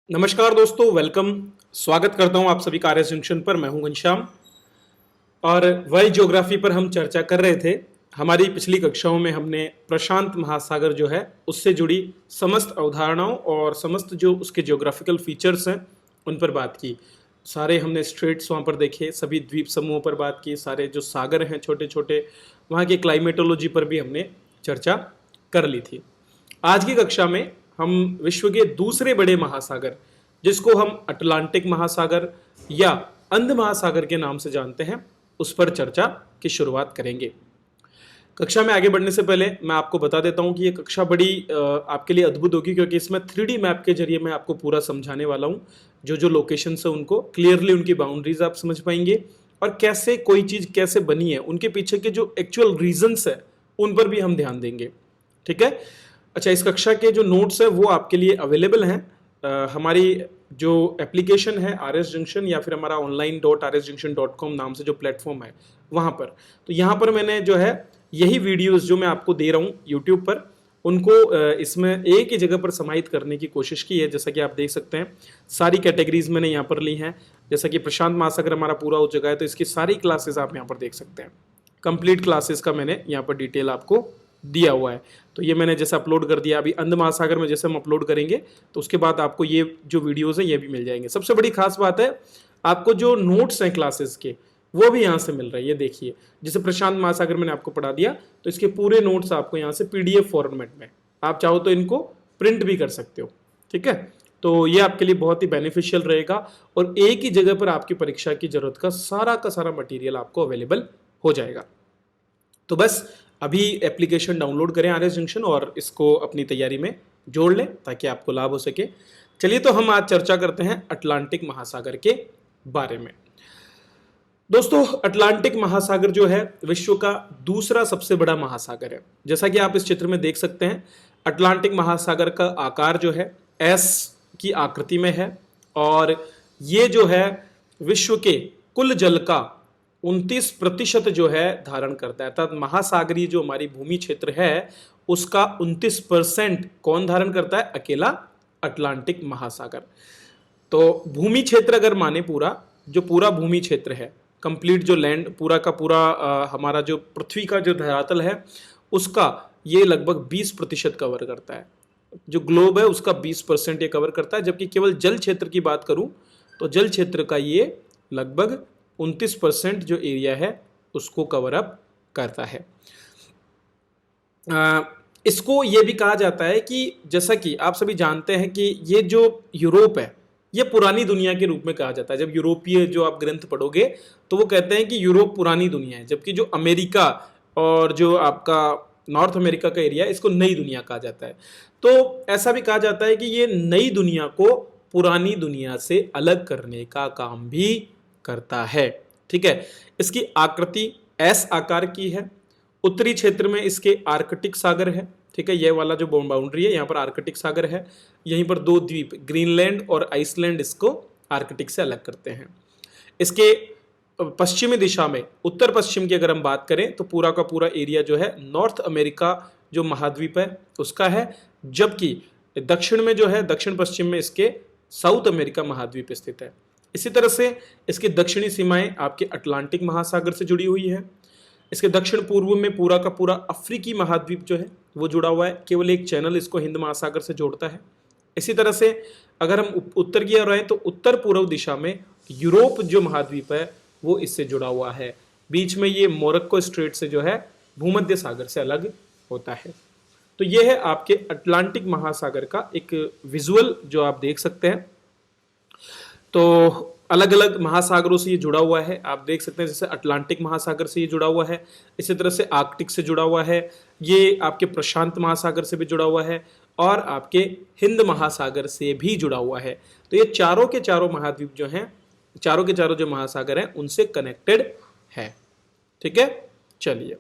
नमस्कार दोस्तों, वेलकम। स्वागत करता हूं आप सभी का आरएस जंक्शन पर। मैं हूं घनश्याम और वर्ल्ड ज्योग्राफी पर हम चर्चा कर रहे थे। हमारी पिछली कक्षाओं में हमने प्रशांत महासागर जो है उससे जुड़ी समस्त अवधारणाओं और समस्त जो उसके ज्योग्राफिकल फीचर्स हैं उन पर बात की। सारे हमने स्ट्रेट्स वहाँ पर देखे, सभी द्वीप समूहों पर बात की, सारे जो सागर हैं छोटे छोटे वहाँ की क्लाइमेटोलॉजी पर भी हमने चर्चा कर ली थी। आज की कक्षा में हम विश्व के दूसरे बड़े महासागर, जिसको हम अटलांटिक महासागर या अंध महासागर के नाम से जानते हैं, उस पर चर्चा की शुरुआत करेंगे। कक्षा में आगे बढ़ने से पहले मैं आपको बता देता हूं कि ये कक्षा बड़ी आपके लिए अद्भुत होगी, क्योंकि इसमें 3D मैप के जरिए मैं आपको पूरा समझाने वाला हूं। जो जो लोकेशन है उनको क्लियरली, उनकी बाउंड्रीज आप समझ पाएंगे और कैसे कोई चीज़ कैसे बनी है, उनके पीछे के जो एक्चुअल रीजंस है उन पर भी हम ध्यान देंगे। ठीक है। अच्छा, इस कक्षा के जो नोट्स है वो आपके लिए अवेलेबल हैं हमारी जो एप्लीकेशन है आरएस जंक्शन, या फिर हमारा online.rsjunction.com नाम से जो प्लेटफॉर्म है वहाँ पर। तो यहाँ पर मैंने जो है यही वीडियोस जो मैं आपको दे रहा हूँ यूट्यूब पर, उनको इसमें एक ही जगह पर समाहित करने की कोशिश की है। जैसा कि आप देख सकते हैं सारी कैटेगरीज मैंने यहाँ पर ली हैं। जैसा कि प्रशांत महासागर हमारा पूरा हो जगह है, तो इसकी सारी क्लासेस आप यहाँ पर देख सकते हैं। कंप्लीट क्लासेस का मैंने यहाँ पर डिटेल आपको दिया हुआ है। तो ये मैंने जैसे अपलोड कर दिया। अभी अंध महासागर में जैसे हम अपलोड करेंगे तो उसके बाद आपको ये जो वीडियोस हैं ये भी मिल जाएंगे। सबसे बड़ी खास बात है, आपको जो नोट्स हैं क्लासेस के वो भी यहाँ से मिल रहे हैं। ये देखिए, जैसे प्रशांत महासागर मैंने आपको पढ़ा दिया, तो इसके पूरे नोट्स आपको यहाँ से पीडीएफ फॉर्मेट में, आप चाहो तो इनको प्रिंट भी कर सकते हो। ठीक है। तो ये आपके लिए बहुत ही बेनिफिशियल रहेगा और एक ही जगह पर आपकी परीक्षा की जरूरत का सारा मटेरियल आपको अवेलेबल हो जाएगा। तो बस अभी एप्लीकेशन डाउनलोड करें आरएस जंक्शन और इसको अपनी तैयारी में जोड़ लें ताकि आपको लाभ हो सके। चलिए, तो हम आज चर्चा करते हैं अटलांटिक महासागर के बारे में। दोस्तों, अटलांटिक महासागर जो है विश्व का दूसरा सबसे बड़ा महासागर है। जैसा कि आप इस चित्र में देख सकते हैं, अटलांटिक महासागर का आकार जो है एस की आकृति में है और ये जो है विश्व के कुल जल का 29% जो है धारण करता है। अर्थात महासागरीय जो हमारी भूमि क्षेत्र है उसका 29% कौन धारण करता है? अकेला अटलांटिक महासागर। तो भूमि क्षेत्र अगर माने पूरा, जो पूरा भूमि क्षेत्र है, कंप्लीट जो लैंड पूरा का पूरा हमारा जो पृथ्वी का जो धरातल है उसका ये लगभग 20% कवर करता है। जो ग्लोब है उसका 20% ये कवर करता है। जबकि केवल जल क्षेत्र की बात करूं तो जल क्षेत्र का ये लगभग 29% जो एरिया है उसको कवर अप करता है। इसको ये भी कहा जाता है कि जैसा कि आप सभी जानते हैं कि ये जो यूरोप है ये पुरानी दुनिया के रूप में कहा जाता है। जब यूरोपीय जो आप ग्रंथ पढ़ोगे तो वो कहते हैं कि यूरोप पुरानी दुनिया है, जबकि जो अमेरिका और जो आपका नॉर्थ अमेरिका का एरिया है इसको नई दुनिया कहा जाता है। तो ऐसा भी कहा जाता है कि ये नई दुनिया को पुरानी दुनिया से अलग करने का काम भी करता है। ठीक है। इसकी आकृति एस आकार की है। उत्तरी क्षेत्र में इसके आर्कटिक सागर है। ठीक है, ये वाला जो बाउंड्री है यहाँ पर आर्कटिक सागर है। यहीं पर दो द्वीप ग्रीनलैंड और आइसलैंड इसको आर्कटिक से अलग करते हैं। इसके पश्चिमी दिशा में, उत्तर पश्चिम की अगर हम बात करें तो पूरा का पूरा एरिया जो है नॉर्थ अमेरिका जो महाद्वीप है उसका है, जबकि दक्षिण में जो है दक्षिण पश्चिम में इसके साउथ अमेरिका महाद्वीप स्थित है। इसी तरह से इसकी दक्षिणी सीमाएं आपके अटलांटिक महासागर से जुड़ी हुई है। इसके दक्षिण पूर्व में पूरा का पूरा अफ्रीकी महाद्वीप जो है वो जुड़ा हुआ है। केवल एक चैनल इसको हिंद महासागर से जोड़ता है। इसी तरह से अगर हम उत्तर की ओर आए तो उत्तर पूर्व दिशा में यूरोप जो महाद्वीप है वो इससे जुड़ा हुआ है। बीच में ये मोरक्को स्ट्रेट से जो है भूमध्य सागर से अलग होता है। तो ये है आपके अटलांटिक महासागर का एक विजुअल जो आप देख सकते हैं। तो अलग अलग महासागरों से ये जुड़ा हुआ है, आप देख सकते हैं। जैसे अटलांटिक महासागर से ये जुड़ा हुआ है, इसी तरह से आर्कटिक से जुड़ा हुआ है, ये आपके प्रशांत महासागर से भी जुड़ा हुआ है और आपके हिंद महासागर से भी जुड़ा हुआ है। तो ये चारों के चारों महाद्वीप जो हैं, चारों के चारों जो महासागर हैं उनसे कनेक्टेड है। ठीक है। चलिए,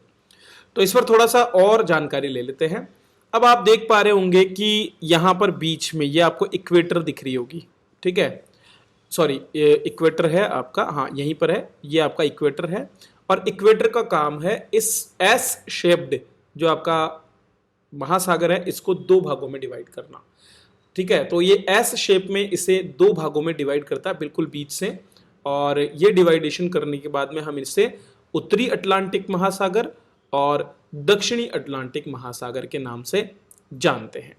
तो इस पर थोड़ा सा और जानकारी ले लेते हैं। अब आप देख पा रहे होंगे कि यहाँ पर बीच में ये आपको इक्वेटर दिख रही होगी। ठीक है, सॉरी, इक्वेटर है आपका, हाँ यहीं पर है, ये आपका इक्वेटर है। और इक्वेटर का काम है इस एस शेप्ड जो आपका महासागर है इसको दो भागों में डिवाइड करना। ठीक है, तो ये एस शेप में इसे दो भागों में डिवाइड करता है बिल्कुल बीच से, और ये डिवाइडेशन करने के बाद में हम इसे उत्तरी अटलांटिक महासागर और दक्षिणी अटलांटिक महासागर के नाम से जानते हैं।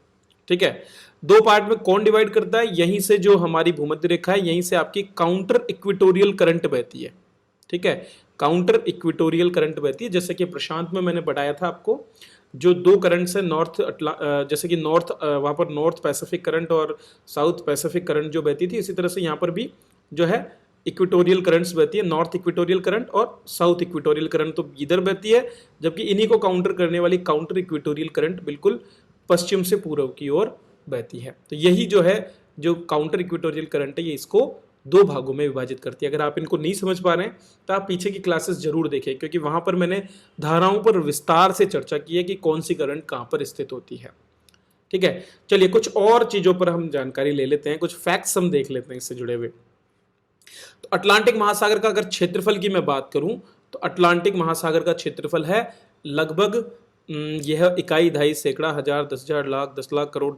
ठीक है, दो पार्ट में कौन डिवाइड करता है? यहीं से जो हमारी भूमध्य रेखा है, यहीं से आपकी काउंटर इक्वेटोरियल करंट बहती है। ठीक है, काउंटर इक्वेटोरियल करंट बहती है, जैसे कि प्रशांत में मैंने बताया था आपको, जो दो करंट्स है जैसे कि नॉर्थ, वहां पर नॉर्थ पैसिफिक करंट और साउथ पैसिफिक करंट जो बहती थी, इसी तरह से यहाँ पर भी जो है इक्वेटोरियल करंट्स बहती है, नॉर्थ इक्वेटोरियल करंट और साउथ इक्वेटोरियल करंट तो इधर बहती है, जबकि इन्हीं को काउंटर करने वाली काउंटर इक्वेटोरियल करंट बिल्कुल पश्चिम से पूर्व की ओर बहती है। तो यही जो है जो काउंटर इक्वेटोरियल करंट है, ये इसको दो भागों में विभाजित करती है। अगर आप इनको नहीं समझ पा रहे हैं तो आप पीछे की क्लासेस जरूर देखें, क्योंकि वहां पर मैंने धाराओं पर विस्तार से चर्चा की है कि कौन सी करंट कहां पर स्थित होती है। ठीक है, चलिए कुछ और चीजों पर हम जानकारी ले लेते हैं, कुछ फैक्ट्स हम देख लेते हैं इससे जुड़े हुए। तो अटलांटिक महासागर का अगर क्षेत्रफल की मैं बात करूं तो अटलांटिक महासागर का क्षेत्रफल है लगभग यह इकाई, दहाई, सैकड़ा, हजार, 10,000, लाख, 10 लाख, करोड़,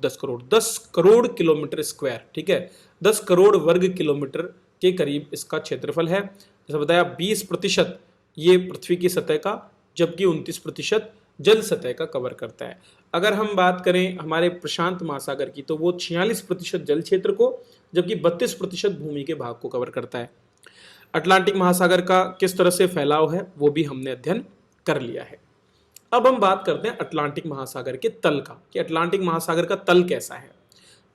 10 करोड़ किलोमीटर स्क्वायर। ठीक है, 10 करोड़ वर्ग किलोमीटर के करीब इसका क्षेत्रफल है। जैसा बताया 20% ये पृथ्वी की सतह का, जबकि 29% जल सतह का कवर करता है। अगर हम बात करें हमारे प्रशांत महासागर की, तो वो 46% जल क्षेत्र को, जबकि 32% भूमि के भाग को कवर करता है। अटलांटिक महासागर का किस तरह से फैलाव है वो भी हमने अध्ययन कर लिया है। अब हम बात करते हैं अटलांटिक महासागर के तल का, कि अटलांटिक महासागर का तल कैसा है।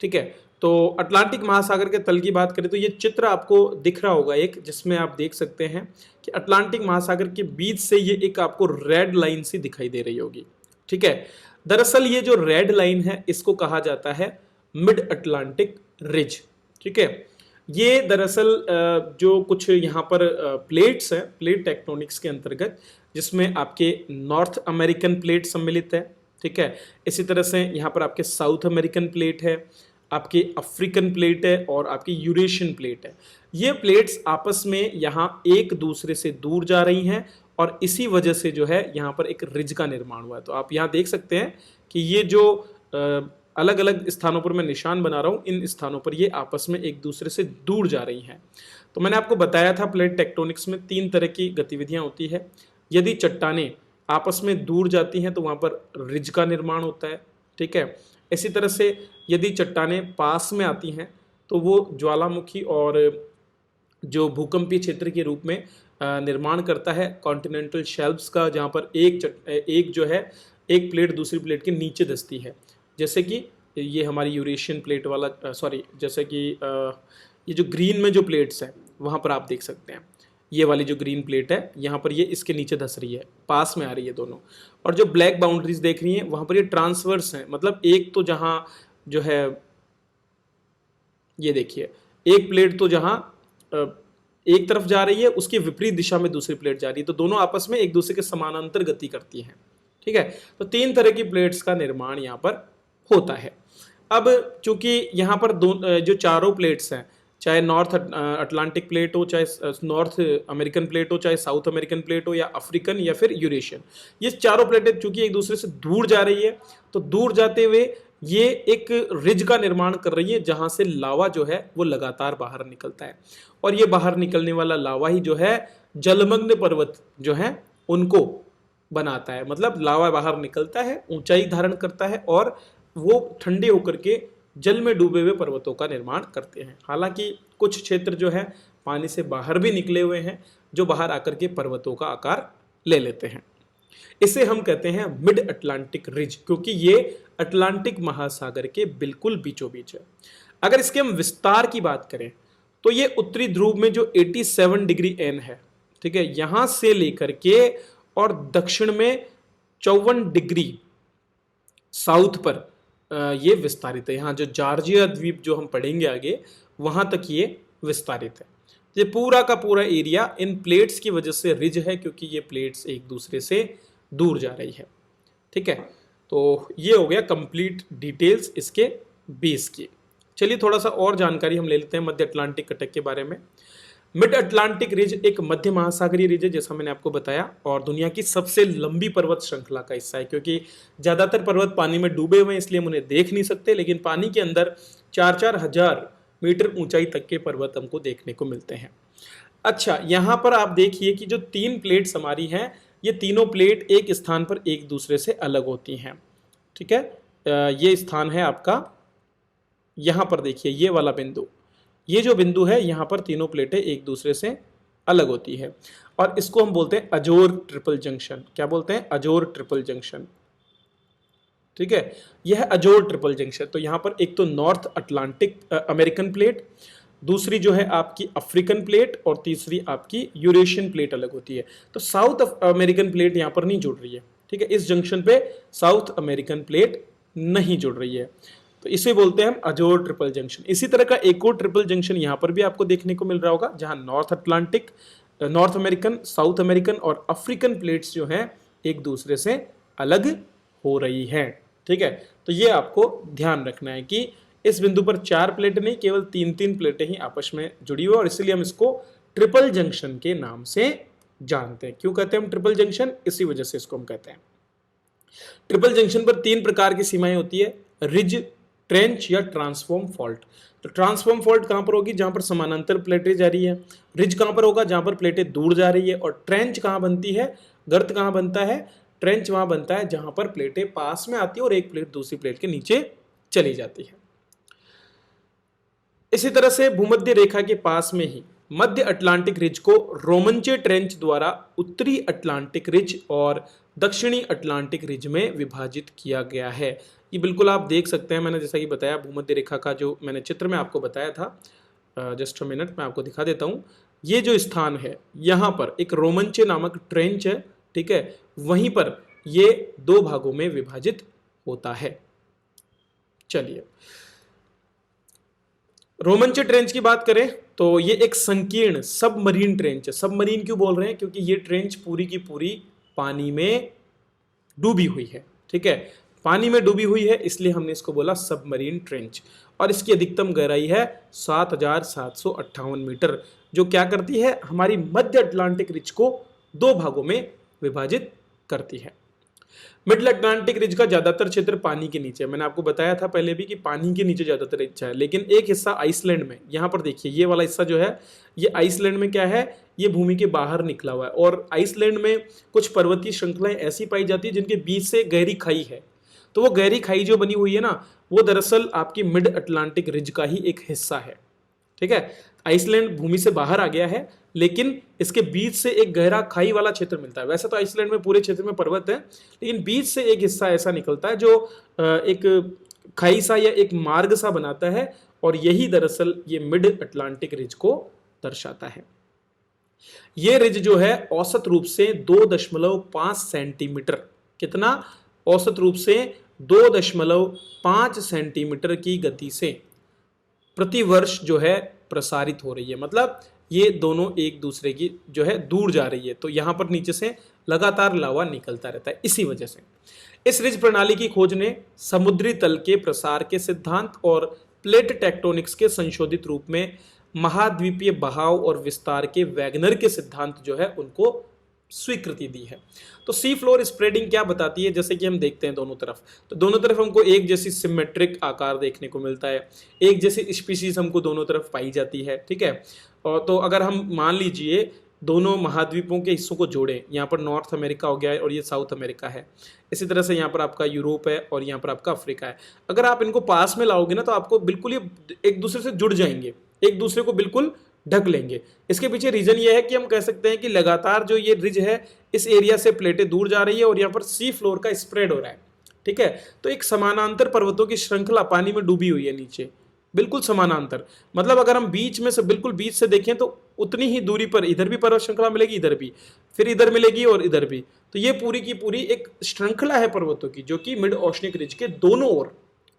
ठीक है, तो अटलांटिक महासागर के तल की बात करें तो ये चित्र आपको दिख रहा होगा एक, जिसमें आप देख सकते हैं कि अटलांटिक महासागर के बीच से ये एक आपको रेड लाइन सी दिखाई दे रही होगी। ठीक है, दरअसल ये जो रेड लाइन है इसको कहा जाता है मिड अटलांटिक रिज। ठीक है, ये दरअसल जो कुछ यहाँ पर प्लेट्स है, प्लेट टेक्टोनिक्स के अंतर्गत, जिसमें आपके नॉर्थ अमेरिकन प्लेट सम्मिलित है। ठीक है, इसी तरह से यहाँ पर आपके साउथ अमेरिकन प्लेट है, आपके अफ्रीकन प्लेट है और आपकी यूरेशियन प्लेट है। ये प्लेट्स आपस में यहाँ एक दूसरे से दूर जा रही हैं और इसी वजह से जो है यहाँ पर एक रिज का निर्माण हुआ है। तो आप यहाँ देख सकते हैं कि ये जो अलग अलग स्थानों पर मैं निशान बना रहा हूँ, इन स्थानों पर ये आपस में एक दूसरे से दूर जा रही हैं। तो मैंने आपको बताया था प्लेट टेक्टोनिक्स में 3 तरह की गतिविधियाँ होती है। यदि चट्टानें आपस में दूर जाती हैं तो वहाँ पर रिज का निर्माण होता है। ठीक है, इसी तरह से यदि चट्टानें पास में आती हैं तो वो ज्वालामुखी और जो भूकंपीय क्षेत्र के रूप में निर्माण करता है कॉन्टिनेंटल शेल्फ्स का, जहाँ पर एक जो है एक प्लेट दूसरी प्लेट के नीचे धंसती है। जैसे कि ये हमारी यूरेशियन प्लेट वाला जैसे कि ये जो ग्रीन में जो प्लेट्स हैं वहाँ पर आप देख सकते हैं, ये वाली जो ग्रीन प्लेट है यहाँ पर ये इसके नीचे धंस रही है, पास में आ रही है दोनों। और जो ब्लैक बाउंड्रीज देख रही हैं वहाँ पर ये ट्रांसवर्स हैं, मतलब एक तो जहाँ जो है ये देखिए एक प्लेट तो जहाँ एक तरफ जा रही है उसकी विपरीत दिशा में दूसरी प्लेट जा रही है, तो दोनों आपस में एक दूसरे के समानांतर गति करती हैं। ठीक है, तो 3 तरह की प्लेट्स का निर्माण यहाँ पर होता है। अब चूंकि यहाँ पर जो चारों प्लेट्स हैं, चाहे नॉर्थ अटलांटिक प्लेट हो, चाहे नॉर्थ अमेरिकन प्लेट हो, चाहे साउथ अमेरिकन प्लेट हो, या अफ्रीकन या फिर यूरेशियन, ये चारों प्लेटें चूंकि एक दूसरे से दूर जा रही है, तो दूर जाते हुए ये एक रिज का निर्माण कर रही है, जहां से लावा जो है वो लगातार बाहर निकलता है। और ये बाहर निकलने वाला लावा ही जो है जलमग्न पर्वत जो है उनको बनाता है। मतलब लावा बाहर निकलता है, ऊंचाई धारण करता है और वो ठंडे होकर के जल में डूबे हुए पर्वतों का निर्माण करते हैं। हालांकि कुछ क्षेत्र जो है पानी से बाहर भी निकले हुए हैं, जो बाहर आकर के पर्वतों का आकार ले लेते हैं। इसे हम कहते हैं मिड अटलांटिक रिज, क्योंकि ये अटलांटिक महासागर के बिल्कुल बीचों बीच है। अगर इसके हम विस्तार की बात करें तो ये उत्तरी ध्रुव में जो 87 डिग्री एन है, ठीक है, यहां से लेकर के और दक्षिण में 54 डिग्री साउथ पर ये विस्तारित है। यहाँ जो जॉर्जिया द्वीप जो हम पढ़ेंगे आगे, वहां तक ये विस्तारित है। ये पूरा का पूरा एरिया इन प्लेट्स की वजह से रिज है, क्योंकि ये प्लेट्स एक दूसरे से दूर जा रही है। ठीक है, तो ये हो गया कंप्लीट डिटेल्स इसके बेस की। चलिए थोड़ा सा और जानकारी हम ले लेते हैं मध्य अटलांटिक कटक के बारे में। मिड अटलांटिक रिज एक मध्य महासागरीय रिज है, जैसा मैंने आपको बताया, और दुनिया की सबसे लंबी पर्वत श्रृंखला का हिस्सा है, क्योंकि ज्यादातर पर्वत पानी में डूबे हुए हैं इसलिए हम उन्हें देख नहीं सकते, लेकिन पानी के अंदर 4-4 हजार मीटर ऊंचाई तक के पर्वत हमको देखने को मिलते हैं। अच्छा, यहां पर आप देखिए कि जो 3 प्लेट्स हमारी हैं, ये तीनों प्लेट एक स्थान पर एक दूसरे से अलग होती हैं। ठीक है, ये स्थान है आपका, यहां पर देखिए ये वाला बिंदु, ये जो बिंदु है यहां पर तीनों प्लेटें एक दूसरे से अलग होती है, और इसको हम बोलते हैं अजोर ट्रिपल जंक्शन। क्या बोलते हैं? अजोर ट्रिपल जंक्शन। ठीक है, यह अजोर ट्रिपल जंक्शन। तो यहां पर एक तो नॉर्थ अटलांटिक अमेरिकन प्लेट, दूसरी जो है आपकी अफ्रीकन प्लेट, और तीसरी आपकी यूरेशियन प्लेट अलग होती है। तो साउथ अमेरिकन प्लेट यहां पर नहीं जुड़ रही है। ठीक है, इस जंक्शन पे साउथ अमेरिकन प्लेट नहीं जुड़ रही है, तो इसे बोलते हैं हम अजोर ट्रिपल जंक्शन। इसी तरह का एक और ट्रिपल जंक्शन यहां पर भी आपको देखने को मिल रहा होगा, जहां north Atlantic, north American, south American और अफ्रीकन प्लेट्स जो हैं एक दूसरे से अलग हो रही हैं। ठीक है, तो ये आपको ध्यान रखना है कि इस बिंदु पर 4 प्लेटें नहीं, केवल 3-3 प्लेटें ही आपस में जुड़ी हुई, और इसलिए हम इसको ट्रिपल जंक्शन के नाम से जानते हैं। क्यों कहते हैं हम ट्रिपल जंक्शन? इसी वजह से इसको हम कहते हैं। ट्रिपल जंक्शन पर 3 प्रकार की सीमाएं होती है, रिज, ट्रेंच या ट्रांसफॉर्म फॉल्ट। तो ट्रांसफॉर्म फॉल्ट कहां पर होगी? जहां पर समानांतर प्लेटें जा रही है। रिज कहां पर होगा? जहां पर प्लेटें दूर जा रही है। और ट्रेंच कहां बनती है, गर्त कहां बनता है? ट्रेंच वहां बनता है जहां पर प्लेटें पास में आती है और एक प्लेट दूसरी प्लेट के नीचे चली जाती है। इसी तरह से भूमध्य रेखा के पास में ही मध्य अटलांटिक रिज को रोमनचे ट्रेंच द्वारा उत्तरी अटलांटिक रिज और दक्षिणी अटलांटिक रिज में विभाजित किया गया है। ये बिल्कुल आप देख सकते हैं, मैंने जैसा कि बताया भूमध्य रेखा का जो मैंने चित्र में आपको बताया था, जस्ट अ मिनट मैं आपको दिखा देता हूँ। ये जो स्थान है यहाँ पर एक रोमनचे नामक ट्रेंच है। ठीक है, वहीं पर ये 2 भागों में विभाजित होता है। चलिए, रोमनचे ट्रेंच की बात करें तो ये एक संकीर्ण सबमरीन ट्रेंच है। सबमरीन क्यों बोल रहे हैं? क्योंकि ये ट्रेंच पूरी की पूरी पानी में डूबी हुई है। ठीक है, पानी में डूबी हुई है इसलिए हमने इसको बोला सबमरीन ट्रेंच, और इसकी अधिकतम गहराई है 7,758 मीटर, जो क्या करती है? हमारी मध्य अटलांटिक रिज को 2 भागों में विभाजित करती है। मिडिल अटलांटिक रिज का ज्यादातर क्षेत्र पानी के नीचे है। मैंने आपको बताया था पहले भी कि पानी के नीचे ज्यादातर हिस्सा है, लेकिन एक हिस्सा आइसलैंड में, यहाँ पर देखिए ये वाला हिस्सा जो है ये आइसलैंड में क्या है? ये भूमि के बाहर निकला हुआ है, और आइसलैंड में कुछ पर्वतीय श्रृंखलाएं ऐसी पाई जाती है जिनके बीच से गहरी खाई है। तो वो गहरी खाई जो बनी हुई है ना, वो दरअसल आपकी मिड अटलांटिक रिज का ही एक हिस्सा है। ठीक है, आइसलैंड भूमि से बाहर आ गया है, लेकिन इसके बीच से एक गहरा खाई वाला क्षेत्र मिलता है। वैसे तो आइसलैंड में पूरे क्षेत्र में पर्वत है, लेकिन बीच से एक हिस्सा ऐसा निकलता है जो एक खाई सा या एक मार्ग सा बनाता है, और यही दरअसल ये मिड अटलांटिक रिज को दर्शाता है। ये रिज जो है औसत रूप से 2.5 सेंटीमीटर, कितना? औसत रूप से 2.5 सेंटीमीटर की गति से प्रति वर्ष जो है प्रसारित हो रही है। मतलब ये दोनों एक दूसरे की जो है दूर जा रही है, तो यहां पर नीचे से लगातार लावा निकलता रहता है। इसी वजह से इस रिज प्रणाली की खोज ने समुद्री तल के प्रसार के सिद्धांत और प्लेट टेक्टोनिक्स के संशोधित रूप में महाद्वीपीय बहाव और विस्तार के वैगनर के सिद्धांत जो है उनको स्वीकृति दी है। तो सी फ्लोर स्प्रेडिंग क्या बताती है? जैसे कि हम देखते हैं दोनों तरफ, तो दोनों तरफ हमको एक जैसी सिमेट्रिक आकार देखने को मिलता है, एक जैसी स्पीशीज हमको दोनों तरफ पाई जाती है। ठीक है, और तो अगर हम मान लीजिए दोनों महाद्वीपों के हिस्सों को जोड़ें, यहाँ पर नॉर्थ अमेरिका हो गया है और ये साउथ अमेरिका है, इसी तरह से यहाँ पर आपका यूरोप है और यहाँ पर आपका अफ्रीका है। अगर आप इनको पास में लाओगे ना, तो आपको बिल्कुल ये एक दूसरे से जुड़ जाएंगे, एक दूसरे को बिल्कुल ढक लेंगे। इसके पीछे रीजन ये है कि हम कह सकते हैं कि लगातार जो ये रिज है इस एरिया से प्लेटें दूर जा रही है और यहाँ पर सी फ्लोर का स्प्रेड हो रहा है। ठीक है, तो एक समानांतर पर्वतों की श्रृंखला पानी में डूबी हुई है नीचे, बिल्कुल समानांतर। मतलब अगर हम बीच में से बिल्कुल बीच से देखें तो उतनी ही दूरी पर इधर भी पर्वत श्रृंखला मिलेगी, इधर भी, फिर इधर मिलेगी और इधर भी। तो ये पूरी की पूरी एक श्रृंखला है पर्वतों की, जो कि मिड ओशनिक रिज के दोनों ओर,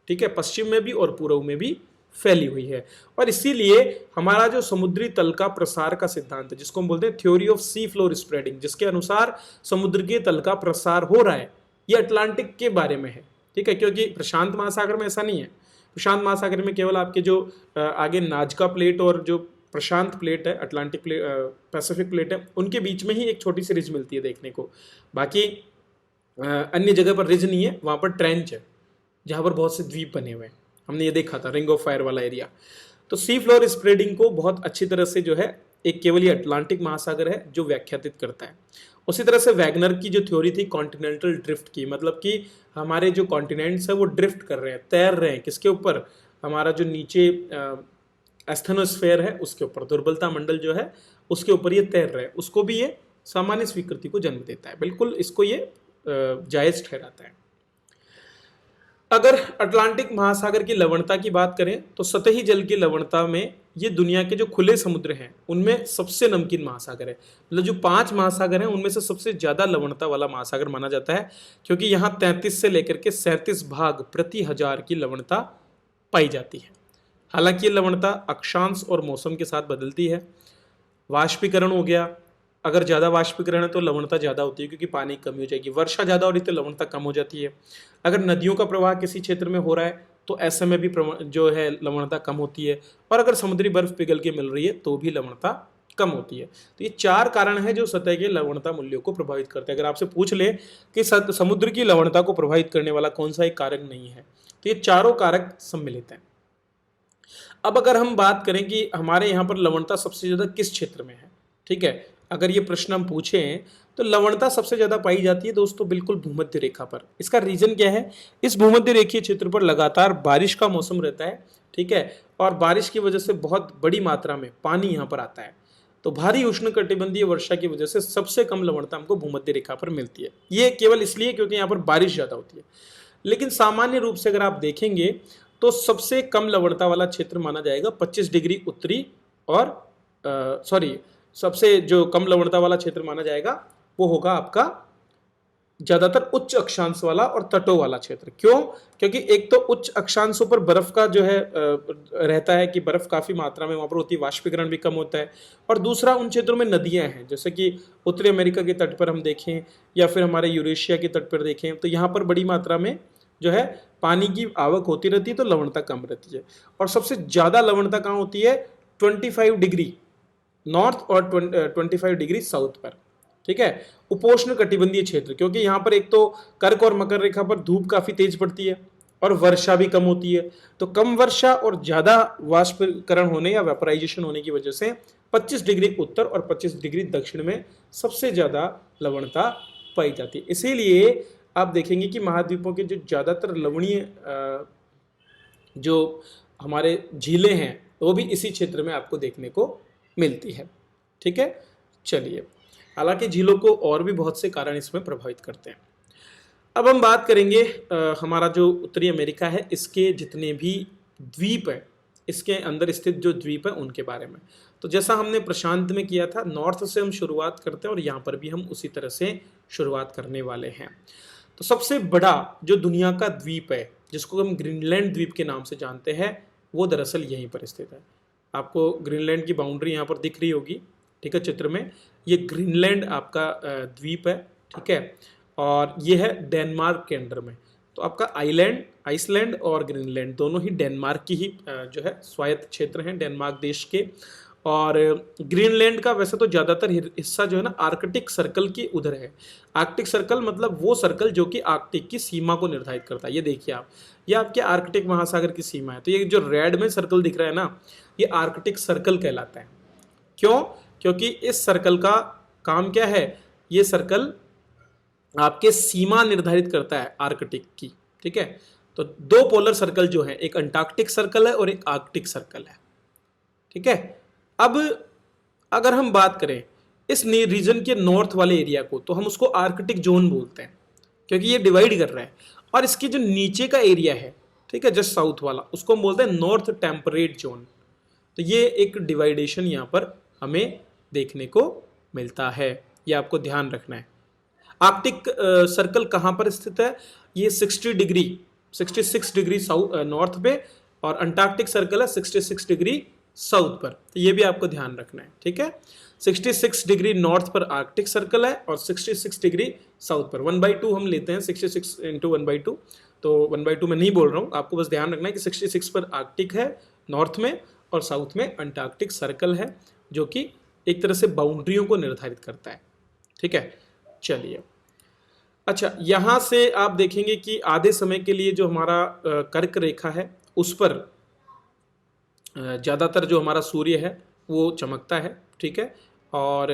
ठीक है, पश्चिम में भी और पूर्व में भी फैली हुई है। और इसीलिए हमारा जो समुद्री तल का प्रसार का सिद्धांत है, जिसको हम बोलते हैं theory of sea floor spreading, जिसके अनुसार समुद्र के तल का प्रसार हो रहा है, ये अटलांटिक के बारे में है। ठीक है, क्योंकि प्रशांत महासागर में ऐसा नहीं है। प्रशांत महासागर में केवल आपके जो आगे नाजका प्लेट और जो प्रशांत प्लेट है, अटलांटिक प्लेट, पैसिफिक प्लेट है, उनके बीच में ही एक छोटी सी रिज मिलती है देखने को। बाकी अन्य जगह पर रिज नहीं है, वहाँ पर ट्रेंच है जहाँ पर बहुत से द्वीप बने हुए हैं। हमने ये देखा था रिंग ऑफ फायर वाला एरिया। तो सी फ्लोर स्प्रेडिंग को बहुत अच्छी तरह से जो है एक केवल ये अटलांटिक महासागर है जो व्याख्यातित करता है। उसी तरह से वैगनर की जो थ्योरी थी कॉन्टिनेंटल ड्रिफ्ट की, मतलब कि हमारे जो कॉन्टिनेंट्स है वो ड्रिफ्ट कर रहे हैं, तैर रहे हैं, किसके ऊपर, हमारा जो नीचे एस्थेनोस्फेयर है उसके ऊपर, दुर्बलता मंडल जो है उसके ऊपर ये तैर रहे हैं, उसको भी ये सामान्य स्वीकृति को जन्म देता है। बिल्कुल इसको ये जायज ठहराता है। अगर अटलांटिक महासागर की लवणता की बात करें तो सतही जल की लवणता में ये दुनिया के जो खुले समुद्र हैं उनमें सबसे नमकीन महासागर है। मतलब जो 5 महासागर हैं उनमें से सबसे ज़्यादा लवणता वाला महासागर माना जाता है, क्योंकि यहाँ 33 से लेकर के 37 भाग प्रति हजार की लवणता पाई जाती है। हालांकि ये लवणता अक्षांश और मौसम के साथ बदलती है। वाष्पीकरण हो गया, अगर ज़्यादा वाष्पीकरण है तो लवणता ज़्यादा होती है क्योंकि पानी कमी हो जाएगी। वर्षा ज़्यादा हो रही तो लवणता कम हो जाती है। अगर नदियों का प्रवाह किसी क्षेत्र में हो रहा है तो ऐसे में भी जो है लवणता कम होती है। और अगर समुद्री बर्फ पिघल के मिल रही है तो भी लवणता कम होती है। तो ये 4 कारण हैं जो सतह के लवणता मूल्यों को प्रभावित करते हैं। अगर आपसे पूछ ले कि समुद्र की लवणता को प्रभावित करने वाला कौन सा एक कारक नहीं है, तो ये चारों कारक सम्मिलित हैं। अब अगर हम बात करें कि हमारे यहाँ पर लवणता सबसे ज़्यादा किस क्षेत्र में है, ठीक है, अगर ये प्रश्न हम पूछें तो लवणता सबसे ज़्यादा पाई जाती है दोस्तों बिल्कुल भूमध्य रेखा पर। इसका रीजन क्या है, इस भूमध्य रेखीय क्षेत्र पर लगातार बारिश का मौसम रहता है, ठीक है, और बारिश की वजह से बहुत बड़ी मात्रा में पानी यहाँ पर आता है। तो भारी उष्णकटिबंधीय वर्षा की वजह से सबसे कम लवणता हमको भूमध्य रेखा पर मिलती है। ये केवल इसलिए क्योंकि यहाँ पर बारिश ज़्यादा होती है। लेकिन सामान्य रूप से अगर आप देखेंगे तो सबसे कम लवणता वाला क्षेत्र माना जाएगा 25 डिग्री उत्तरी और सबसे जो कम लवणता वाला क्षेत्र माना जाएगा वो होगा आपका ज्यादातर उच्च अक्षांश वाला और तटों वाला क्षेत्र। क्यों? क्योंकि एक तो उच्च अक्षांशों पर बर्फ का जो है रहता है कि बर्फ काफी मात्रा में वहां पर होती है, वाष्पीकरण भी कम होता है। और दूसरा उन क्षेत्रों में नदियां हैं, जैसे कि उत्तरी अमेरिका के तट पर हम देखें या फिर हमारे यूरेशिया के तट पर देखें तो यहाँ पर बड़ी मात्रा में जो है पानी की आवक होती रहती है, तो लवणता कम रहती है। और सबसे ज्यादा लवणता कहाँ होती है? 25 डिग्री नॉर्थ और 25 डिग्री साउथ पर, ठीक है, उपोष्ण कटिबंधीय क्षेत्र। क्योंकि यहाँ पर एक तो कर्क और मकर रेखा पर धूप काफी तेज पड़ती है और वर्षा भी कम होती है। तो कम वर्षा और ज्यादा वाष्पीकरण होने या वेपराइजेशन होने की वजह से 25 डिग्री उत्तर और 25 डिग्री दक्षिण में सबसे ज्यादा लवणता पाई जाती है। इसीलिए आप देखेंगे कि महाद्वीपों के जो ज्यादातर लवणीय जो हमारे झीलें हैं वो भी इसी क्षेत्र में आपको देखने को मिलती है, ठीक है। चलिए, हालांकि झीलों को और भी बहुत से कारण इसमें प्रभावित करते हैं। अब हम बात करेंगे हमारा जो उत्तरी अमेरिका है इसके जितने भी द्वीप है, इसके अंदर स्थित जो द्वीप है उनके बारे में। तो जैसा हमने प्रशांत में किया था, नॉर्थ से हम शुरुआत करते हैं और यहाँ पर भी हम उसी तरह से शुरुआत करने वाले हैं। तो सबसे बड़ा जो दुनिया का द्वीप है जिसको हम ग्रीनलैंड द्वीप के नाम से जानते हैं वो दरअसल यहीं पर स्थित है। आपको ग्रीनलैंड की बाउंड्री यहाँ पर दिख रही होगी, ठीक है, चित्र में। ये ग्रीनलैंड आपका द्वीप है, ठीक है, और ये है डेनमार्क के अंडर में। तो आपका आइसलैंड और ग्रीनलैंड दोनों ही डेनमार्क की ही जो है स्वायत्त क्षेत्र हैं, डेनमार्क देश के। और ग्रीनलैंड का वैसे तो ज़्यादातर हिस्सा जो है ना आर्कटिक सर्कल की उधर है। आर्कटिक सर्कल मतलब वो सर्कल जो कि आर्कटिक की सीमा को निर्धारित करता है। ये देखिए आप, ये आपके आर्कटिक महासागर की सीमा है। तो ये जो रेड में सर्कल दिख रहा है ना, ये आर्कटिक सर्कल कहलाता है। क्यों? क्योंकि इस सर्कल का काम क्या है, ये सर्कल आपके सीमा निर्धारित करता है आर्कटिक की, ठीक है। तो 2 पोलर सर्कल जो है, एक अंटार्कटिक सर्कल है और एक आर्कटिक सर्कल है, ठीक है। अब अगर हम बात करें इस रीजन के नॉर्थ वाले एरिया को, तो हम उसको आर्कटिक जोन बोलते हैं क्योंकि ये डिवाइड कर रहा है। और इसके जो नीचे का एरिया है, ठीक है, जस्ट साउथ वाला, उसको हम बोलते हैं नॉर्थ टेम्परेट जोन। तो ये एक डिवाइडेशन यहाँ पर हमें देखने को मिलता है, ये आपको ध्यान रखना है। आर्कटिक सर्कल कहाँ पर स्थित है? ये 66 डिग्री साउथ नॉर्थ पे, और अंटार्कटिक सर्कल है 66 डिग्री साउथ पर। तो ये भी आपको ध्यान रखना है, ठीक है। 66 डिग्री नॉर्थ पर आर्कटिक सर्कल है और 66 डिग्री साउथ पर। 1/2 हम लेते हैं, 66 × 1/2। तो 1/2 में नहीं बोल रहा हूँ, आपको बस ध्यान रखना है कि 66 पर आर्कटिक है नॉर्थ में और साउथ में अंटार्कटिक सर्कल है, जो कि एक तरह से बाउंड्रियों को निर्धारित करता है। ठीक है, चलिए। अच्छा, यहाँ से आप देखेंगे कि आधे समय के लिए जो हमारा कर्क रेखा है उस पर ज़्यादातर जो हमारा सूर्य है वो चमकता है। ठीक है, और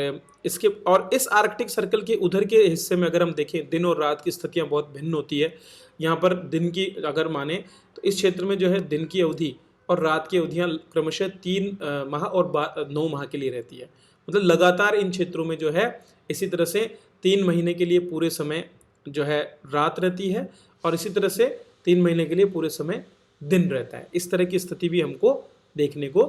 इस आर्कटिक सर्कल के उधर के हिस्से में अगर हम देखें, दिन और रात की स्थितियाँ बहुत भिन्न होती है। यहाँ पर दिन की अगर माने तो इस क्षेत्र में जो है दिन की अवधि और रात की अवधियाँ क्रमशः 3 माह और 9 माह के लिए रहती है। मतलब लगातार इन क्षेत्रों में जो है इसी तरह से 3 महीने के लिए पूरे समय जो है रात रहती है और इसी तरह से 3 महीने के लिए पूरे समय दिन रहता है। इस तरह की स्थिति भी हमको देखने को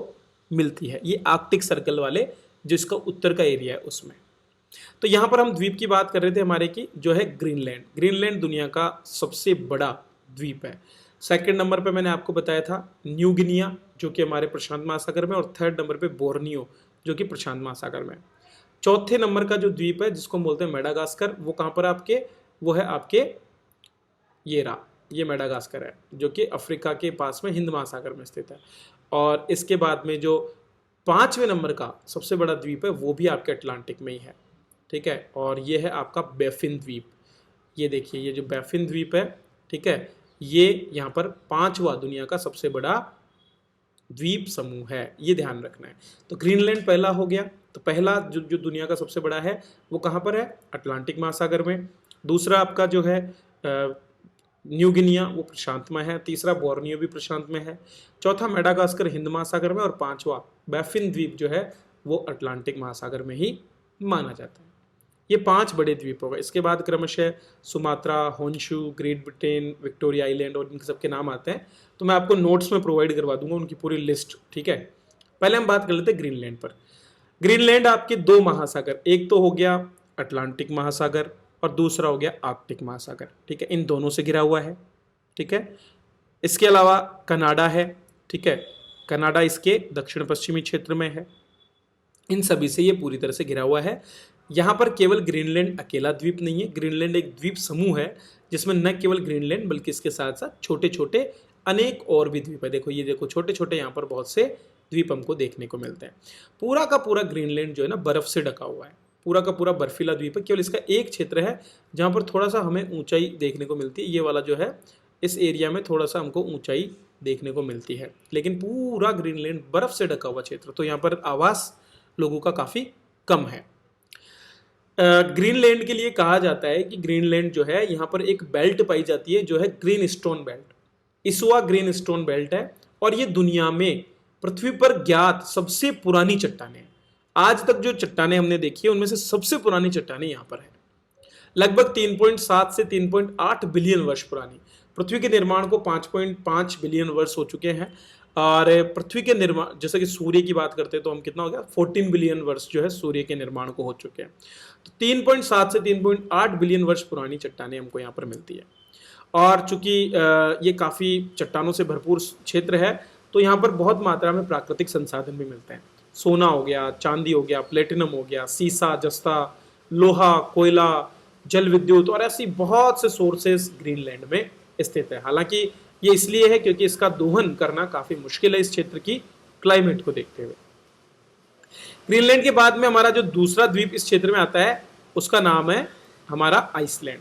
मिलती है। ये आर्कटिक सर्कल वाले जिसका उत्तर का एरिया है उसमें। तो यहाँ पर हम द्वीप की बात कर रहे थे हमारे की, जो है ग्रीनलैंड। ग्रीनलैंड दुनिया का सबसे बड़ा द्वीप है। सेकंड नंबर पे मैंने आपको बताया था न्यू गिनिया, जो कि हमारे प्रशांत महासागर में, और थर्ड नंबर पे बोर्नियो, जो कि प्रशांत महासागर में। चौथे नंबर का जो द्वीप है जिसको हम बोलते हैं मेडागास्कर, वो कहाँ पर आपके, वो है आपके ये मेडागास्कर है, जो कि अफ्रीका के पास में हिंद महासागर में स्थित है। और इसके बाद में जो 5वें नंबर का सबसे बड़ा द्वीप है वो भी आपके अटलांटिक में ही है। ठीक है, और ये है आपका बैफिन द्वीप। ये देखिए, ये जो बैफिन द्वीप है, ठीक है, ये यहाँ पर 5वां दुनिया का सबसे बड़ा द्वीप समूह है, ये ध्यान रखना है। तो ग्रीनलैंड पहला हो गया। तो पहला जो दुनिया का सबसे बड़ा है वो कहाँ पर है, अटलांटिक महासागर में। दूसरा आपका जो है न्यू गिनिया, वो प्रशांत में है। तीसरा बोर्नियो भी प्रशांत में है। चौथा मेडागास्कर हिंद महासागर में, और 5वां बैफिन द्वीप जो है वो अटलांटिक महासागर में ही माना जाता है। ये 5 बड़े द्वीप हो गए। इसके बाद क्रमशः Sumatra, Honshu, great Britain, Victoria island और इनके सबके नाम आते हैं। तो मैं आपको नोट्स में प्रोवाइड करवा दूंगा उनकी पूरी लिस्ट। ठीक है, पहले हम बात कर लेते हैं ग्रीनलैंड पर। ग्रीनलैंड आपके 2 महासागर, एक तो हो गया अटलांटिक महासागर और दूसरा हो गया आर्कटिक महासागर। ठीक है, इन दोनों से घिरा हुआ है। ठीक है, इसके अलावा कनाडा है। ठीक है, कनाडा इसके दक्षिण पश्चिमी क्षेत्र में है। इन सभी से ये पूरी तरह से घिरा हुआ है। यहाँ पर केवल ग्रीनलैंड अकेला द्वीप नहीं है, ग्रीनलैंड एक द्वीप समूह है जिसमें न केवल ग्रीनलैंड बल्कि इसके साथ साथ छोटे छोटे अनेक और भी द्वीप है। देखो, ये देखो, छोटे छोटे यहाँ पर बहुत से द्वीप हमको देखने को मिलते हैं। पूरा का पूरा ग्रीनलैंड जो है ना बर्फ से ढका हुआ है, पूरा का पूरा बर्फीला द्वीप है। केवल इसका एक क्षेत्र है जहाँ पर थोड़ा सा हमें ऊंचाई देखने को मिलती है। ये वाला जो है, इस एरिया में थोड़ा सा हमको ऊंचाई देखने को मिलती है, लेकिन पूरा ग्रीनलैंड बर्फ से ढका हुआ क्षेत्र, तो यहाँ पर आवास लोगों का काफ़ी कम है। ग्रीनलैंड के लिए कहा जाता है कि ग्रीनलैंड जो है, यहाँ पर एक बेल्ट पाई जाती है जो है green stone belt, Isua green stone belt है। और ये दुनिया में पृथ्वी पर ज्ञात सबसे पुरानी चट्टानें हैं। आज तक जो चट्टानें हमने देखी है उनमें से सबसे पुरानी चट्टानें यहाँ पर है। लगभग 3.7 से 3.8 बिलियन वर्ष पुरानी। पृथ्वी के निर्माण को 5.5 बिलियन वर्ष हो चुके हैं। और पृथ्वी के निर्माण, जैसे कि सूर्य की बात करते हैं तो हम कितना हो गया, 14 बिलियन वर्ष जो है सूर्य के निर्माण को हो चुके हैं। तो 3.7 से 3.8 बिलियन वर्ष पुरानी चट्टानें हमको यहाँ पर मिलती है। और चूंकि ये काफ़ी चट्टानों से भरपूर क्षेत्र है, तो यहाँ पर बहुत मात्रा में प्राकृतिक संसाधन भी मिलते हैं। सोना हो गया, चांदी हो गया, प्लेटिनम हो गया, सीसा, जस्ता, लोहा, कोयला, जल विद्युत और ऐसी बहुत से सोर्सेस ग्रीनलैंड में स्थित है। हालांकि ये इसलिए है क्योंकि इसका दोहन करना काफी मुश्किल है इस क्षेत्र की क्लाइमेट को देखते हुए। ग्रीनलैंड के बाद में हमारा जो दूसरा द्वीप इस क्षेत्र में आता है उसका नाम है हमारा आइसलैंड।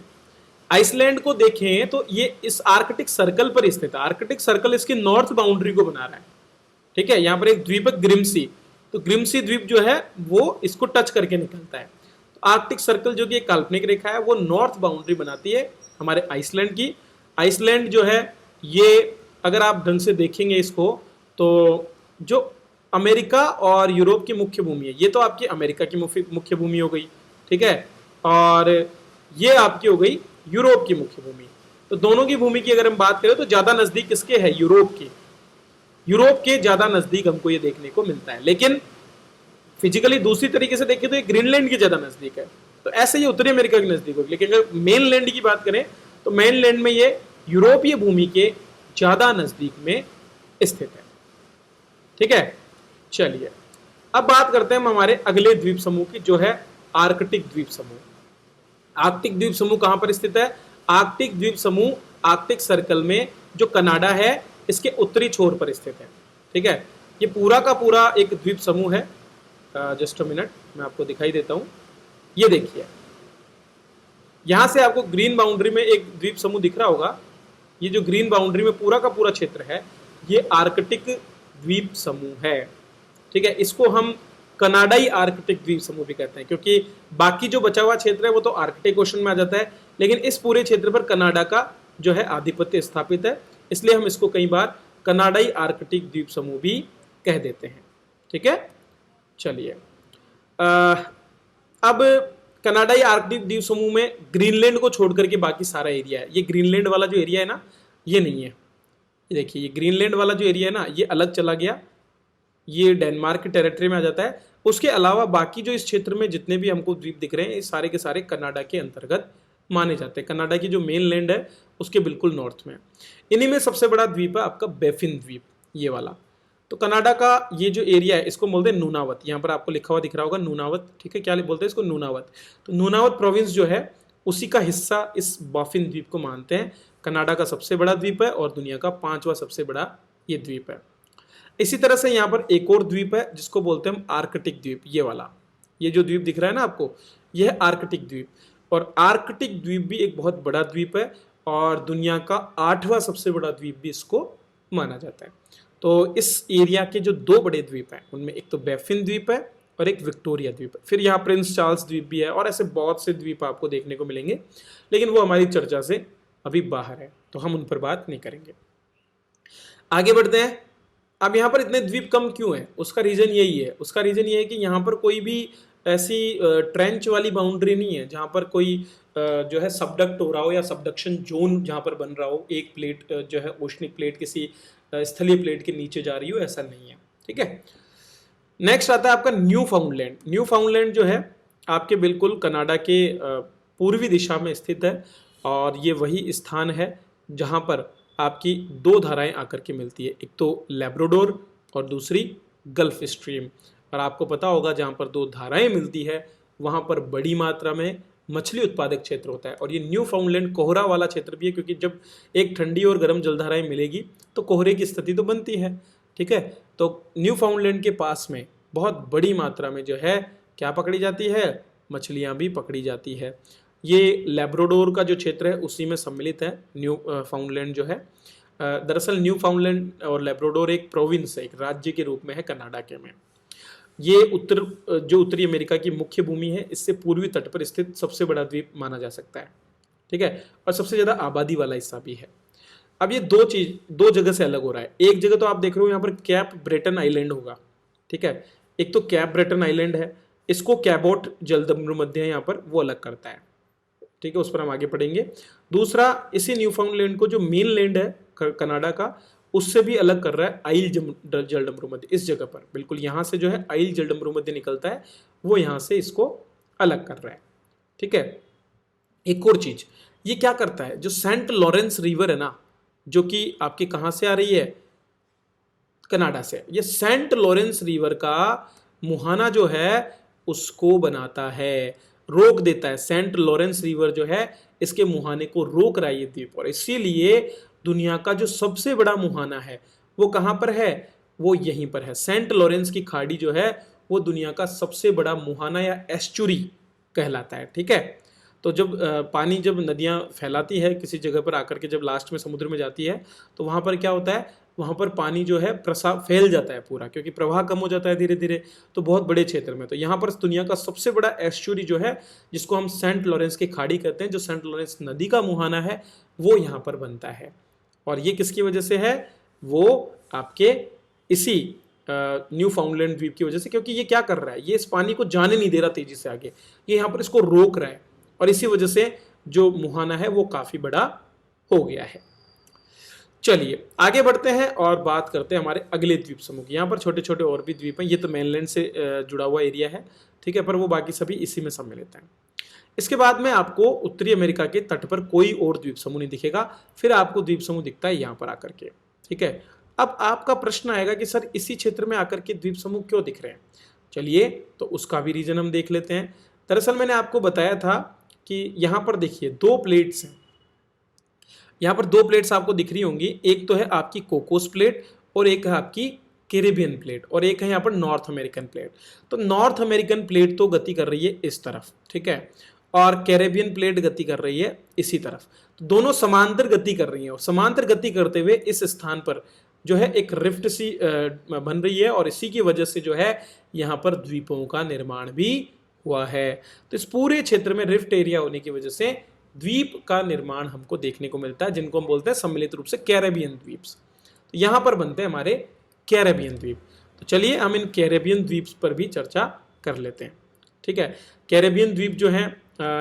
आइसलैंड को देखें तो ये इस आर्कटिक सर्कल पर स्थित है। आर्कटिक सर्कल इसकी नॉर्थ बाउंड्री को बना रहा है। ठीक है, यहाँ पर एक द्वीप है ग्रिम्सी, तो ग्रिम्सी द्वीप जो है वो इसको टच करके निकलता है। तो आर्कटिक सर्कल जो कि एक काल्पनिक रेखा है वो नॉर्थ बाउंड्री बनाती है हमारे आइसलैंड की। आइसलैंड जो है ये, अगर आप ढंग से देखेंगे इसको, तो जो अमेरिका और यूरोप की मुख्य भूमि है, ये तो आपकी अमेरिका की मुख्य भूमि हो गई। ठीक है, और ये आपकी हो गई यूरोप की मुख्य भूमि। तो दोनों की भूमि की अगर हम बात करें तो ज्यादा नजदीक किसके है, यूरोप की। यूरोप के ज्यादा नजदीक हमको ये देखने को मिलता है। लेकिन फिजिकली दूसरी तरीके से देखें तो ये ग्रीनलैंड के ज्यादा नजदीक है। तो ऐसे ये उत्तरी अमेरिका के नजदीक होगी। लेकिन अगर मेनलैंड की बात करें तो मेनलैंड में ये यूरोपीय भूमि के ज्यादा नजदीक में स्थित है। ठीक है, चलिए अब बात करते हैं हम हमारे अगले द्वीप समूह की, जो है आर्कटिक द्वीप समूह। आर्कटिक द्वीप समूह कहां पर स्थित है? आर्कटिक द्वीप समूह आर्कटिक सर्कल में जो कनाडा है इसके उत्तरी छोर पर स्थित है। ठीक है, ये पूरा का पूरा एक द्वीप समूह है। जस्ट अ मिनट, मैं आपको दिखाई देता हूँ। ये देखिए, यहाँ से आपको ग्रीन बाउंड्री में एक द्वीप समूह दिख रहा होगा। ये जो ग्रीन बाउंड्री में पूरा का पूरा क्षेत्र है, ये आर्कटिक द्वीप समूह है। ठीक है, इसको हम कनाडाई आर्कटिक द्वीप समूह भी कहते हैं, क्योंकि बाकी जो बचा हुआ क्षेत्र है वो तो आर्कटिक ओशन में आ जाता है, लेकिन इस पूरे क्षेत्र पर कनाडा का जो है आधिपत्य स्थापित है, इसलिए हम इसको कई बार कनाडाई आर्कटिक द्वीप समूह भी कह देते हैं। ठीक है, चलिए अब कनाडाई आर्कटिक द्वीप समूह में ग्रीनलैंड को छोड़ करके बाकी सारा एरिया है। ये ग्रीनलैंड वाला जो एरिया है ना, ये नहीं है। ये देखिए, ये ग्रीनलैंड वाला जो एरिया है ना, ये अलग चला गया, ये डेनमार्क के टेरिटरी में आ जाता है। उसके अलावा बाकी जो इस क्षेत्र में जितने भी हमको द्वीप दिख रहे हैं, ये सारे के सारे कनाडा के अंतर्गत माने जाते हैं। कनाडा की जो मेन लैंड है उसके बिल्कुल नॉर्थ में। इन्हीं में सबसे बड़ा द्वीप है आपका बैफिन द्वीप, ये वाला। तो कनाडा का ये जो एरिया है इसको बोलते हैं नूनावत। यहाँ पर आपको लिखा हुआ दिख रहा होगा नूनावत। ठीक है, क्या बोलते हैं इसको? नूनावत। तो नूनावत प्रोविंस जो है उसी का हिस्सा इस बाफिन द्वीप को मानते हैं। कनाडा का सबसे बड़ा द्वीप है और दुनिया का 5वां सबसे बड़ा ये द्वीप है। इसी तरह से यहाँ पर एक और द्वीप है जिसको बोलते हैं हम आर्कटिक द्वीप, ये वाला। ये जो द्वीप दिख रहा है ना आपको, यह है आर्कटिक द्वीप। और आर्कटिक द्वीप भी एक बहुत बड़ा द्वीप है और दुनिया का 8वां सबसे बड़ा द्वीप भी इसको माना जाता है। तो इस एरिया के जो 2 बड़े द्वीप हैं उनमें एक तो बैफिन द्वीप है और एक विक्टोरिया द्वीप है। फिर यहाँ प्रिंस चार्ल्स द्वीप भी है और ऐसे बहुत से द्वीप आपको देखने को मिलेंगे, लेकिन वो हमारी चर्चा से अभी बाहर है, तो हम उन पर बात नहीं करेंगे। आगे बढ़ते हैं। अब यहाँ पर इतने द्वीप कम क्यों है? उसका रीजन यही है। उसका रीजन ये है कि यहाँ पर कोई भी ऐसी ट्रेंच वाली बाउंड्री नहीं है जहाँ पर कोई जो है सबडक्ट हो रहा हो या सबडक्शन जोन जहाँ पर बन रहा हो, एक प्लेट जो है ओशनिक प्लेट किसी स्थलीय प्लेट के नीचे जा रही हो, ऐसा नहीं है। ठीक है, नेक्स्ट आता है आपका न्यू फाउंडलैंड। न्यू फाउंडलैंड जो है आपके बिल्कुल कनाडा के पूर्वी दिशा में स्थित है और ये वही स्थान है जहाँ पर आपकी 2 धाराएं आकर के मिलती है, एक तो लैब्राडोर और दूसरी गल्फ स्ट्रीम। और आपको पता होगा जहाँ पर 2 धाराएं मिलती है वहाँ पर बड़ी मात्रा में मछली उत्पादक क्षेत्र होता है। और ये न्यू फाउंडलैंड कोहरा वाला क्षेत्र भी है, क्योंकि जब एक ठंडी और गर्म जलधाराएं मिलेगी तो कोहरे की स्थिति तो बनती है। ठीक है, तो न्यू फाउंडलैंड के पास में बहुत बड़ी मात्रा में जो है क्या पकड़ी जाती है? मछलियाँ भी पकड़ी जाती है। ये लैब्राडोर का जो क्षेत्र है उसी में सम्मिलित है न्यू फाउंडलैंड जो है। दरअसल न्यू फाउंडलैंड और लैब्राडोर एक प्रोविंस है, एक राज्य के रूप में है कनाडा के में। ये उत्तरी अमेरिका की मुख्य भूमि है, इससे पूर्वी तट पर स्थित सबसे बड़ा द्वीप माना जा सकता है। ठीक है, और सबसे ज्यादा आबादी वाला हिस्सा भी है। अब ये 2 जगह से अलग हो रहा है। एक जगह तो आप देख रहे हो यहाँ पर कैप ब्रेटन आइलैंड होगा। ठीक है, एक तो कैप ब्रेटन आइलैंड है, इसको कैबोट जलसमुद्र है यहाँ पर, वो अलग करता है। ठीक है, उस पर हम आगे पढ़ेंगे। दूसरा, इसी न्यू फाउंडलैंड को जो मेन लैंड है कनाडा का, उससे भी अलग कर रहा है आइल जलसमुद्र। इस जगह पर बिल्कुल यहाँ से जो है आइल जलसमुद्र निकलता है, वो यहाँ से इसको अलग कर रहा है। ठीक है, एक और चीज ये क्या करता है, जो सेंट लॉरेंस रिवर है ना, जो कि आपकी कहाँ से आ रही है? कनाडा से। ये सेंट लॉरेंस रिवर का मुहाना जो है उसको बनाता है, रोक देता है। सेंट लॉरेंस रिवर जो है इसके मुहाने को रोक रहा है ये द्वीप, और इसीलिए दुनिया का जो सबसे बड़ा मुहाना है वो कहाँ पर है? वो यहीं पर है। सेंट लॉरेंस की खाड़ी जो है वो दुनिया का सबसे बड़ा मुहाना या एस्चुरी कहलाता है। ठीक है, तो जब पानी जब नदियाँ फैलाती है किसी जगह पर आकर के जब लास्ट में समुद्र में जाती है तो वहाँ पर क्या होता है? वहाँ पर पानी जो है फैल जाता है पूरा, क्योंकि प्रवाह कम हो जाता है धीरे धीरे, तो बहुत बड़े क्षेत्र में। तो यहाँ पर दुनिया का सबसे बड़ा एस्चुरी जो है, जिसको हम सेंट लॉरेंस की खाड़ी कहते हैं, जो सेंट लॉरेंस नदी का मुहाना है, वो यहाँ पर बनता है। और ये किसकी वजह से है? वो आपके इसी न्यू फाउंडलैंड द्वीप की वजह से, क्योंकि ये क्या कर रहा है? ये इस पानी को जाने नहीं दे रहा तेजी से आगे, ये यहाँ पर इसको रोक रहा है, और इसी वजह से जो मुहाना है वो काफी बड़ा हो गया है। चलिए आगे बढ़ते हैं और बात करते हैं हमारे अगले द्वीप समूह की। यहाँ पर छोटे छोटे और भी द्वीप हैं, ये तो मेनलैंड से जुड़ा हुआ एरिया है। ठीक है, पर वो बाकी सभी इसी में सम्मिलित हैं। इसके बाद में आपको उत्तरी अमेरिका के तट पर कोई और द्वीप समूह नहीं दिखेगा, फिर आपको द्वीप समूह दिखता है यहाँ पर आकर के। ठीक है, अब आपका प्रश्न आएगा कि सर इसी क्षेत्र में आकर के द्वीप समूह क्यों दिख रहे हैं? चलिए, तो उसका भी रीजन हम देख लेते हैं। दरअसल मैंने आपको बताया था कि यहाँ पर देखिए 2 प्लेट्स हैं। यहाँ पर 2 प्लेट्स आपको दिख रही होंगी, एक तो है आपकी कोकोस प्लेट और एक है आपकी कैरेबियन प्लेट और एक है यहाँ पर नॉर्थ अमेरिकन प्लेट। तो नॉर्थ अमेरिकन प्लेट तो गति कर रही है इस तरफ, ठीक है, और कैरेबियन प्लेट गति कर रही है इसी तरफ। तो दोनों समांतर गति कर रही हैं और समांतर गति करते हुए इस स्थान पर जो है एक रिफ्ट सी बन रही है और इसी की वजह से जो है यहाँ पर द्वीपों का निर्माण भी हुआ है। तो इस पूरे क्षेत्र में रिफ्ट एरिया होने की वजह से द्वीप का निर्माण हमको देखने को मिलता है, जिनको हम बोलते हैं सम्मिलित रूप से कैरेबियन द्वीप्स। तो यहाँ पर बनते हैं हमारे कैरेबियन द्वीप। तो चलिए हम इन कैरेबियन द्वीप पर भी चर्चा कर लेते हैं, ठीक है। कैरेबियन द्वीप जो है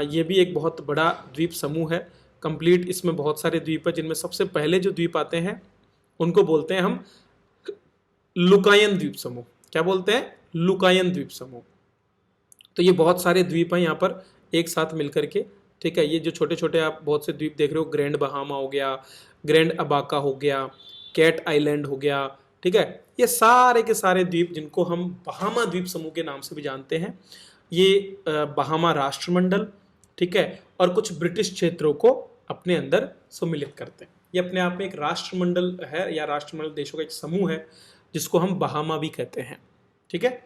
ये भी एक बहुत बड़ा द्वीप समूह है कंप्लीट। इसमें बहुत सारे द्वीप है, जिनमें सबसे पहले जो द्वीप आते हैं उनको बोलते हैं हम लुकायन द्वीप समूह। क्या बोलते हैं? लुकायन द्वीप समूह। तो ये बहुत सारे द्वीप हैं यहाँ पर एक साथ मिलकर के, ठीक है। ये जो छोटे छोटे आप बहुत से द्वीप देख रहे हो, ग्रैंड बहामा हो गया, ग्रैंड अबाका हो गया, कैट आइलैंड हो गया, ठीक है, ये सारे के सारे द्वीप जिनको हम बहामा द्वीप समूह के नाम से भी जानते हैं, ये बहामा राष्ट्रमंडल, ठीक है, और कुछ ब्रिटिश क्षेत्रों को अपने अंदर सम्मिलित करते हैं। ये अपने आप में एक राष्ट्रमंडल है या राष्ट्रमंडल देशों का एक समूह है जिसको हम बहामा भी कहते हैं, ठीक है।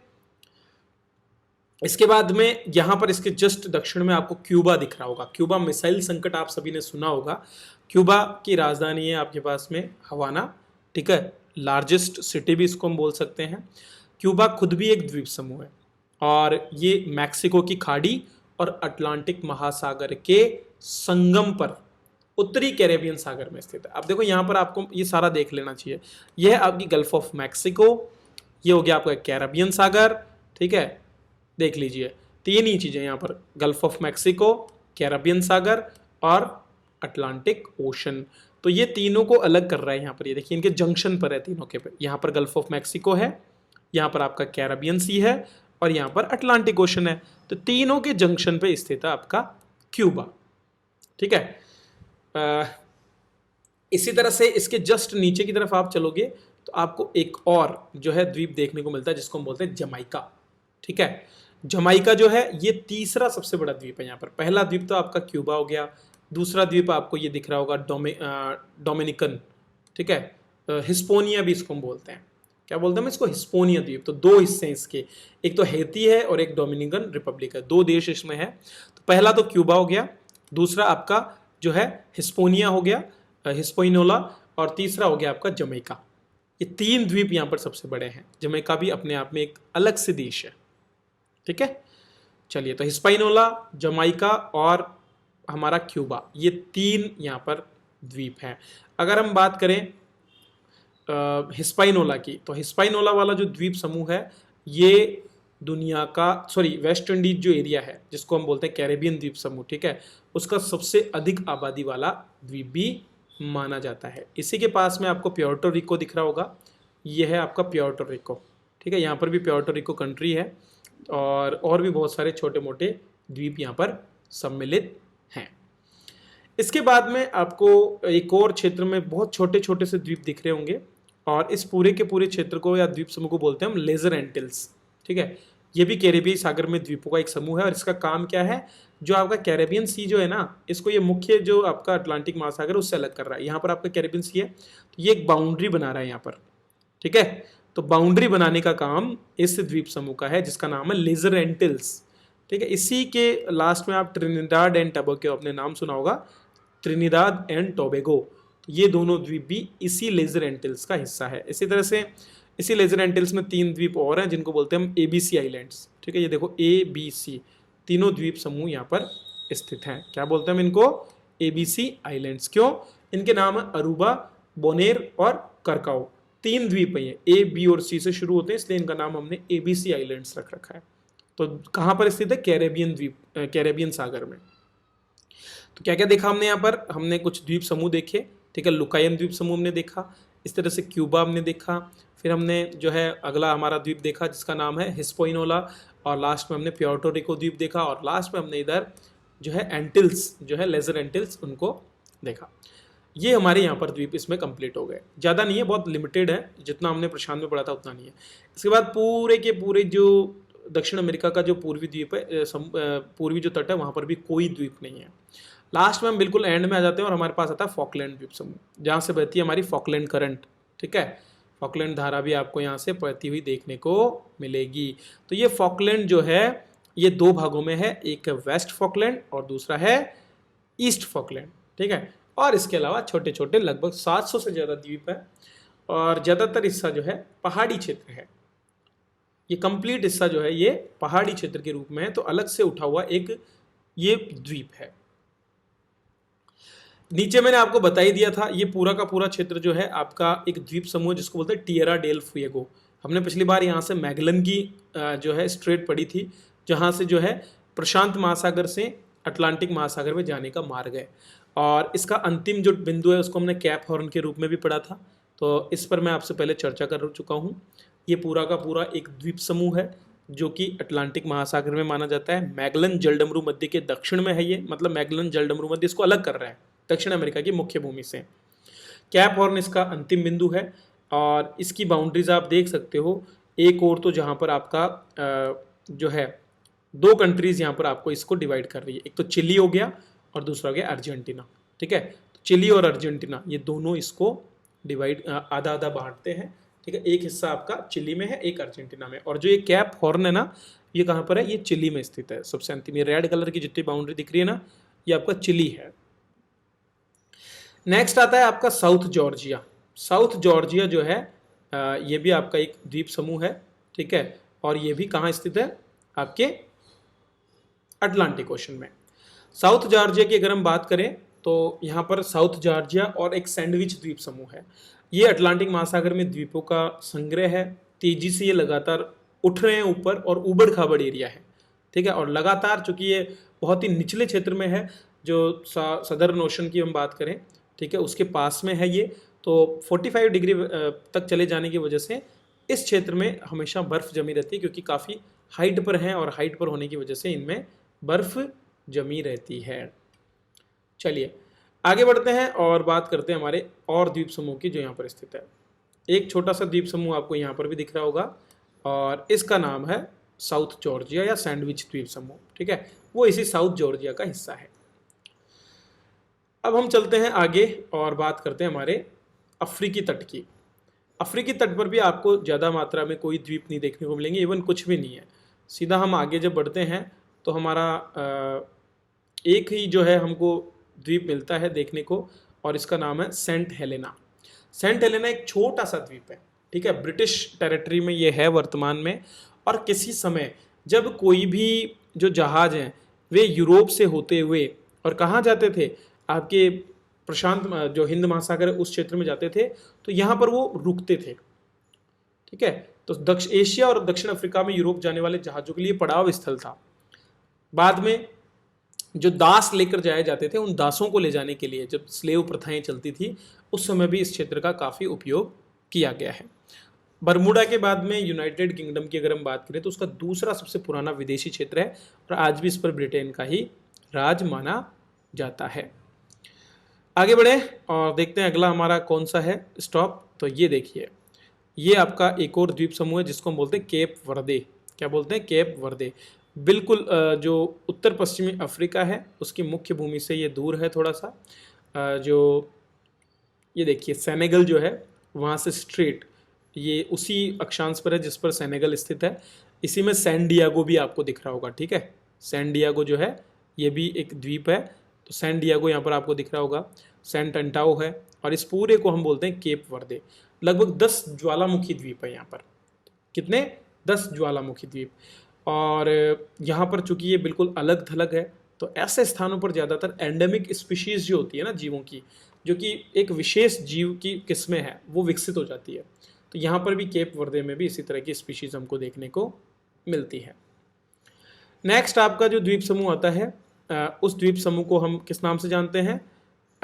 इसके बाद में यहाँ पर इसके जस्ट दक्षिण में आपको क्यूबा दिख रहा होगा। क्यूबा मिसाइल संकट आप सभी ने सुना होगा। क्यूबा की राजधानी है आपके पास में हवाना, ठीक है, लार्जेस्ट सिटी भी इसको हम बोल सकते हैं। क्यूबा खुद भी एक द्वीप समूह है और ये मैक्सिको की खाड़ी और अटलांटिक महासागर के संगम पर उत्तरी कैरेबियन सागर में स्थित है। अब देखो यहाँ पर आपको ये सारा देख लेना चाहिए। यह है आपकी गल्फ ऑफ मैक्सिको, ये हो गया आपका कैरेबियन सागर, ठीक है, देख लीजिए तीन ही चीजें यहाँ पर, गल्फ ऑफ मैक्सिको, कैरेबियन सागर और अटलांटिक ओशन। तो ये तीनों को अलग कर रहा है यहाँ पर, ये देखिए इनके जंक्शन पर है तीनों के पे। यहाँ पर गल्फ ऑफ मैक्सिको है, यहाँ पर आपका कैरेबियन सी है और यहाँ पर अटलांटिक ओशन है। तो तीनों के जंक्शन पे स्थित है आपका क्यूबा, ठीक है। इसी तरह से इसके जस्ट नीचे की तरफ आप चलोगे तो आपको एक और जो है द्वीप देखने को मिलता है जिसको हम बोलते हैं जमाइका, ठीक है। जमाइका जो है ये तीसरा सबसे बड़ा द्वीप है यहाँ पर। पहला द्वीप तो आपका क्यूबा हो गया, दूसरा द्वीप आपको ये दिख रहा होगा डोमिनिकन, ठीक है, हिस्पोनिया भी इसको हम बोलते हैं। क्या बोलते हैं हम इसको? हिस्पोनिया द्वीप। तो दो हिस्से हैं इसके, एक तो हैती है और एक डोमिनिकन रिपब्लिक है, दो देश इसमें है। तो पहला तो क्यूबा हो गया, दूसरा आपका जो है हिस्पोनिया हो गया, हिस्पोइनोला, और तीसरा हो गया आपका जमैका। ये तीन द्वीप यहाँ पर सबसे बड़े हैं। जमैका भी अपने आप में एक अलग से देश है, ठीक है। चलिए, तो हिस्पाइनोला, जमाइका और हमारा क्यूबा, ये तीन यहाँ पर द्वीप हैं। अगर हम बात करें हिस्पाइनोला की, तो हिस्पाइनोला वाला जो द्वीप समूह है ये दुनिया का वेस्ट इंडीज जो एरिया है जिसको हम बोलते हैं कैरेबियन द्वीप समूह, ठीक है, उसका सबसे अधिक आबादी वाला द्वीप भी माना जाता है। इसी के पास में आपको प्योर्टो रिको दिख रहा होगा, ये है आपका प्योर्टो रिको, ठीक है। यहाँ पर भी प्योर्टो रिको कंट्री है और भी बहुत सारे छोटे मोटे द्वीप यहाँ पर सम्मिलित हैं। इसके बाद में आपको एक और क्षेत्र में बहुत छोटे छोटे से द्वीप दिख रहे होंगे और इस पूरे के पूरे क्षेत्र को या द्वीप समूह को बोलते हैं हम लेजर एंटिल्स, ठीक है। ये भी कैरेबियन सागर में द्वीपों का एक समूह है और इसका काम क्या है, जो आपका कैरेबियन सी जो है ना, इसको ये मुख्य जो आपका अटलांटिक महासागर उससे अलग कर रहा है। यहाँ पर आपका कैरेबियन सी है तो ये एक बाउंड्री बना रहा है यहाँ पर, ठीक है। तो बाउंड्री बनाने का काम इस द्वीप समूह का है जिसका नाम है लेजर एंटिल्स, ठीक है। इसी के लास्ट में आप ट्रिनिडाद एंड टोबैगो, आपने नाम सुना होगा, ट्रिनिडाद एंड टोबैगो, ये दोनों द्वीप भी इसी लेजर एंटिल्स का हिस्सा है। इसी तरह से इसी लेजर एंटिल्स में तीन द्वीप और हैं जिनको बोलते हैं हम ABC आइलैंड्स, ठीक है। ये देखो ABC, तीनों द्वीप समूह यहाँ पर स्थित हैं। क्या बोलते हैं हम इनको? ABC islands. क्यों? इनके नाम है अरूबा, बोनेर और करकाओ। तीन द्वीप हैं ये, A, B और C से शुरू होते हैं, इसलिए इनका नाम हमने ABC आइलैंड्स रख रखा है। तो कहाँ पर स्थित है? कैरेबियन द्वीप, कैरेबियन सागर में। तो क्या क्या देखा हमने यहाँ पर? हमने कुछ द्वीप समूह देखे, ठीक है। लुकायन द्वीप समूह हमने देखा, इस तरह से क्यूबा हमने देखा, फिर हमने जो है अगला हमारा द्वीप देखा जिसका नाम है हिस्पोइनोला, और लास्ट में हमने प्योर्टो रिको द्वीप देखा, और लास्ट में हमने इधर जो है एंटिल्स, जो है लेजर एंटिल्स, उनको देखा। ये हमारे यहाँ पर द्वीप इसमें कंप्लीट हो गए। ज़्यादा नहीं है, बहुत लिमिटेड है, जितना हमने प्रशांत में पढ़ा था उतना नहीं है। इसके बाद पूरे के पूरे जो दक्षिण अमेरिका का जो पूर्वी द्वीप है, पूर्वी जो तट है, वहाँ पर भी कोई द्वीप नहीं है। लास्ट में हम बिल्कुल एंड में आ जाते हैं और हमारे पास आता है फॉकलैंड द्वीप समूह, जहाँ से बहती है हमारी फॉकलैंड करंट, ठीक है। फॉकलैंड धारा भी आपको यहाँ से बहती हुई देखने को मिलेगी। तो ये फॉकलैंड जो है ये दो भागों में है, एक है वेस्ट फॉकलैंड और दूसरा है ईस्ट फॉकलैंड, ठीक है। और इसके अलावा छोटे छोटे लगभग 700 से ज़्यादा द्वीप है और ज़्यादातर हिस्सा जो है पहाड़ी क्षेत्र है। ये कंप्लीट हिस्सा जो है ये पहाड़ी क्षेत्र के रूप में है, तो अलग से उठा हुआ एक ये द्वीप है। नीचे मैंने आपको बता ही दिया था, ये पूरा का पूरा क्षेत्र जो है आपका एक द्वीप समूह जिसको बोलते हैं टिएरा डेल फुएगो। हमने पिछली बार यहाँ से मैगलन की जो है स्ट्रेट पड़ी थी, जहाँ से जो है प्रशांत महासागर से अटलांटिक महासागर में जाने का मार्ग है। और इसका अंतिम जो बिंदु है उसको हमने कैप हॉर्न के रूप में भी पढ़ा था, तो इस पर मैं आपसे पहले चर्चा कर चुका हूँ। ये पूरा का पूरा एक द्वीप समूह है जो कि अटलांटिक महासागर में माना जाता है। मैगलन जलडमरू मध्य के दक्षिण में है ये, मतलब मैगलन जलडमरू मध्य इसको अलग कर रहा है दक्षिण अमेरिका की मुख्य भूमि से। कैप हॉर्न इसका अंतिम बिंदु है और इसकी बाउंड्रीज आप देख सकते हो। एक और तो जहाँ पर आपका जो है दो कंट्रीज यहाँ पर आपको इसको डिवाइड कर रही है, एक तो चिली हो गया और दूसरा हो गया अर्जेंटीना, ठीक है। तो चिली और अर्जेंटीना ये दोनों इसको डिवाइड आधा आधा बांटते हैं, ठीक है। एक हिस्सा आपका चिली में है, एक अर्जेंटीना में। और जो ये कैप हॉर्न है ना, ये कहाँ पर है, ये चिली में स्थित है। सबसे अंतिम ये रेड कलर की जितनी बाउंड्री दिख रही है ना, ये आपका चिली है। नेक्स्ट आता है आपका साउथ जॉर्जिया। साउथ जॉर्जिया जो है ये भी आपका एक द्वीप समूह है, ठीक है। और ये भी कहाँ स्थित है, आपके अटलांटिक ओशन में। साउथ जॉर्जिया की अगर हम बात करें तो यहाँ पर साउथ जॉर्जिया और एक सैंडविच द्वीप समूह है। ये अटलांटिक महासागर में द्वीपों का संग्रह है। तेजी से ये लगातार उठ रहे हैं ऊपर और ऊबड़ खाबड़ एरिया है, ठीक है। और लगातार चूंकि ये बहुत ही निचले क्षेत्र में है, जो सदर्न ओशन की हम बात करें, ठीक है, उसके पास में है ये, तो 45 डिग्री तक चले जाने की वजह से इस क्षेत्र में हमेशा बर्फ़ जमी रहती है, क्योंकि काफ़ी हाइट पर हैं और हाइट पर होने की वजह से इनमें बर्फ़ जमी रहती है। चलिए आगे बढ़ते हैं और बात करते हैं हमारे और द्वीप समूह की जो यहाँ पर स्थित है। एक छोटा सा द्वीप समूह आपको यहाँ पर भी दिख रहा होगा और इसका नाम है साउथ जॉर्जिया या सैंडविच द्वीप समूह, ठीक है। वो इसी साउथ जॉर्जिया का हिस्सा है। अब हम चलते हैं आगे और बात करते हैं हमारे अफ्रीकी तट की। अफ्रीकी तट पर भी आपको ज़्यादा मात्रा में कोई द्वीप नहीं देखने को मिलेंगे, इवन कुछ भी नहीं है। सीधा हम आगे जब बढ़ते हैं तो हमारा एक ही जो है हमको द्वीप मिलता है देखने को, और इसका नाम है सेंट हेलेना। सेंट हेलेना एक छोटा सा द्वीप है, ठीक है। ब्रिटिश टेरिटरी में ये है वर्तमान में। और किसी समय जब कोई भी जो जहाज़ हैं वे यूरोप से होते हुए और कहाँ जाते थे, आपके प्रशांत जो हिंद महासागर है उस क्षेत्र में जाते थे, तो यहाँ पर वो रुकते थे, ठीक है। तो दक्षिण एशिया और दक्षिण अफ्रीका में यूरोप जाने वाले जहाज़ों के लिए पड़ाव स्थल था। बाद में जो दास लेकर जाए जाते थे, उन दासों को ले जाने के लिए जब स्लेव प्रथाएं चलती थी, उस समय भी इस क्षेत्र का काफ़ी उपयोग किया गया है। बरमूडा के बाद में यूनाइटेड किंगडम की अगर हम बात करें तो उसका दूसरा सबसे पुराना विदेशी क्षेत्र है और आज भी इस पर ब्रिटेन का ही राज माना जाता है। आगे बढ़े और देखते हैं अगला हमारा कौन सा है स्टॉप। तो ये देखिए, ये आपका एक और द्वीप समूह है जिसको हम बोलते हैं केप वर्दे। क्या बोलते हैं, केप वर्दे। बिल्कुल जो उत्तर पश्चिमी अफ्रीका है उसकी मुख्य भूमि से ये दूर है थोड़ा सा। जो ये देखिए सेनेगल जो है वहाँ से स्ट्रेट ये उसी अक्षांश पर है जिस पर सेनेगल स्थित है। इसी में सैन डियागो भी आपको दिख रहा होगा, ठीक है। सैन डियागो जो है ये भी एक द्वीप है, तो सैन डियागो यहाँ पर आपको दिख रहा होगा। सेंट अंटाओ है और इस पूरे को हम बोलते हैं केप वर्दे। लगभग 10 ज्वालामुखी द्वीप है यहाँ पर। कितने, 10 ज्वालामुखी द्वीप। और यहाँ पर चूंकि ये बिल्कुल अलग थलग है, तो ऐसे स्थानों पर ज़्यादातर एंडेमिक स्पीशीज़ जो होती है ना जीवों की, जो कि एक विशेष जीव की किस्में हैं, वो विकसित हो जाती है। तो यहाँ पर भी केप वर्दे में भी इसी तरह की स्पीशीज़ हमको देखने को मिलती है। नेक्स्ट आपका जो द्वीप समूह आता है, उस द्वीप समूह को हम किस नाम से जानते हैं,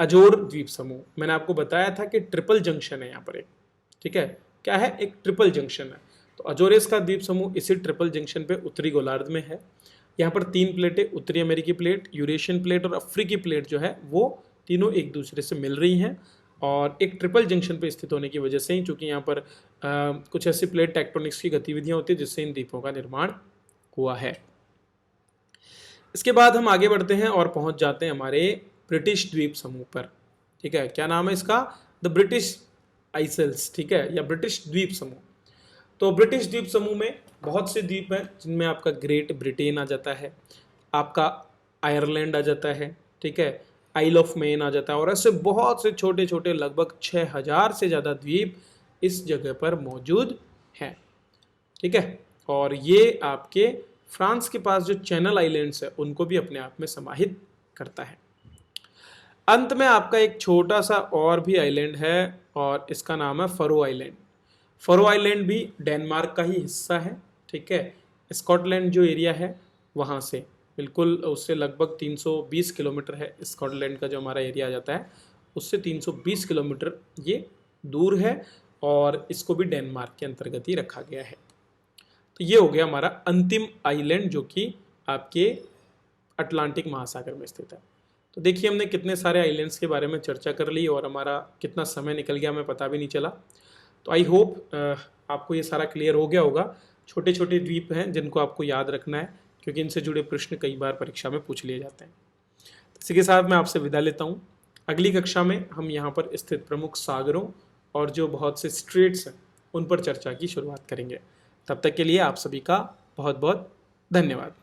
अजोर द्वीप समूह। मैंने आपको बताया था कि ट्रिपल जंक्शन है यहाँ पर एक, ठीक है। क्या है, एक ट्रिपल जंक्शन है। तो अजोरेस का द्वीप समूह इसी ट्रिपल जंक्शन पे उत्तरी गोलार्ध में है। यहाँ पर 3 प्लेटें, उत्तरी अमेरिकी प्लेट, यूरेशियन प्लेट और अफ्रीकी प्लेट जो है वो तीनों एक दूसरे से मिल रही हैं और एक ट्रिपल जंक्शन पे स्थित होने की वजह से ही, चूँकि यहाँ पर कुछ ऐसी प्लेट टेक्टोनिक्स की गतिविधियाँ होती है जिससे इन द्वीपों का निर्माण हुआ है। इसके बाद हम आगे बढ़ते हैं और पहुँच जाते हैं हमारे ब्रिटिश द्वीप समूह पर, ठीक है। क्या नाम है इसका, द ब्रिटिश आइसेल्स, ठीक है, या ब्रिटिश द्वीप समूह। तो ब्रिटिश द्वीप समूह में बहुत से द्वीप हैं जिनमें आपका ग्रेट ब्रिटेन आ जाता है, आपका आयरलैंड आ जाता है, ठीक है, आइल ऑफ मैन आ जाता है, और ऐसे बहुत से छोटे छोटे लगभग 6000 से ज़्यादा द्वीप इस जगह पर मौजूद हैं, ठीक है। और ये आपके फ्रांस के पास जो चैनल आइलैंड्स है उनको भी अपने आप में समाहित करता है। अंत में आपका एक छोटा सा और भी आइलैंड है और इसका नाम है फरो आइलैंड। फरो आइलैंड भी डेनमार्क का ही हिस्सा है, ठीक है। स्कॉटलैंड जो एरिया है वहाँ से बिल्कुल, उससे लगभग 320 किलोमीटर है स्कॉटलैंड का जो हमारा एरिया आ जाता है, उससे 320 किलोमीटर ये दूर है, और इसको भी डेनमार्क के अंतर्गत ही रखा गया है। तो ये हो गया हमारा अंतिम आइलैंड जो कि आपके अटलांटिक महासागर में स्थित है। तो देखिए हमने कितने सारे आइलैंड्स के बारे में चर्चा कर ली और हमारा कितना समय निकल गया हमें पता भी नहीं चला। तो आई होप आपको ये सारा क्लियर हो गया होगा। छोटे छोटे द्वीप हैं जिनको आपको याद रखना है, क्योंकि इनसे जुड़े प्रश्न कई बार परीक्षा में पूछ लिए जाते हैं। इसी के साथ मैं आपसे विदा लेता हूँ। अगली कक्षा में हम यहाँ पर स्थित प्रमुख सागरों और जो बहुत से स्ट्रेट्स हैं उन पर चर्चा की शुरुआत करेंगे। तब तक के लिए आप सभी का बहुत बहुत धन्यवाद।